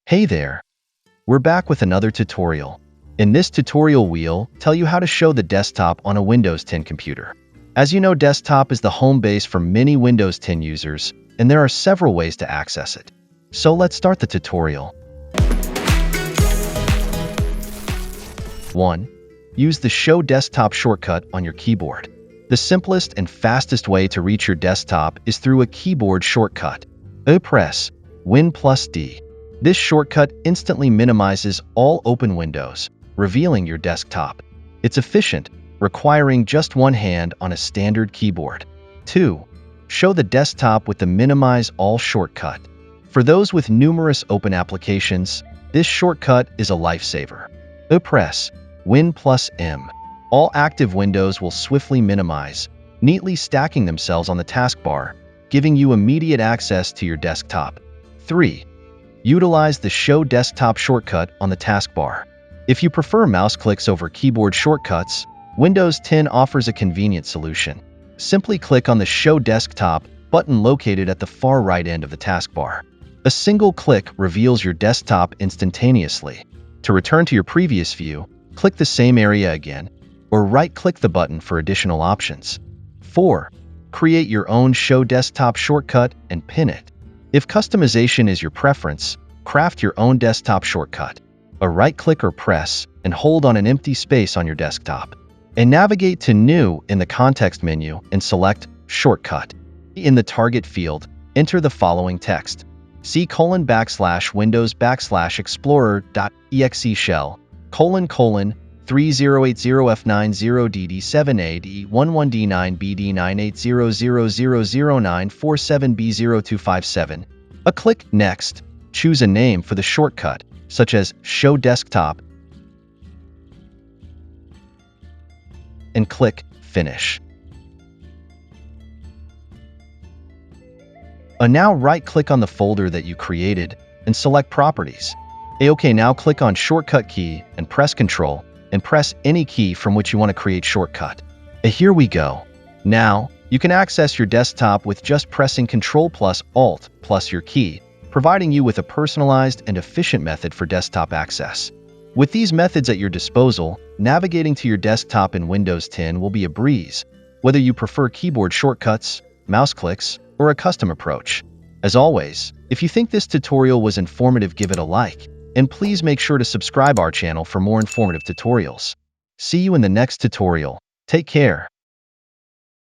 Hey there! We're back with another tutorial. In this tutorial we'll tell you how to show the desktop on a Windows 10 computer. As you know, desktop is the home base for many Windows 10 users, and there are several ways to access it. So let's start the tutorial. 1. Use the Show Desktop shortcut on your keyboard. The simplest and fastest way to reach your desktop is through a keyboard shortcut. Press Win+D. This shortcut instantly minimizes all open windows, revealing your desktop. It's efficient, requiring just one hand on a standard keyboard. 2. Show the desktop with the Minimize All shortcut. For those with numerous open applications, this shortcut is a lifesaver. Press Win+M. All active windows will swiftly minimize, neatly stacking themselves on the taskbar, giving you immediate access to your desktop. 3. Utilize the Show Desktop shortcut on the taskbar. If you prefer mouse clicks over keyboard shortcuts, Windows 10 offers a convenient solution. Simply click on the Show Desktop button located at the far right end of the taskbar. A single click reveals your desktop instantaneously. To return to your previous view, click the same area again, or right-click the button for additional options. 4. Create your own Show Desktop shortcut and pin it. If customization is your preference, craft your own desktop shortcut. A right-click or press and hold on an empty space on your desktop. And navigate to New in the context menu and select Shortcut. In the target field, enter the following text: c:\windows\explorer.exe shell 3080F90DD7A D11D9BD980000947B0257. Click Next. Choose a name for the shortcut, such as Show Desktop, and click Finish. Now right-click on the folder that you created and select Properties. Now click on Shortcut key and press Ctrl and press any key from which you want to create shortcut. Here we go. Now, you can access your desktop with just pressing Ctrl plus Alt plus your key, providing you with a personalized and efficient method for desktop access. With these methods at your disposal, navigating to your desktop in Windows 10 will be a breeze, whether you prefer keyboard shortcuts, mouse clicks, or a custom approach. As always, if you think this tutorial was informative, give it a like, and please make sure to subscribe our channel for more informative tutorials. See you in the next tutorial. Take care.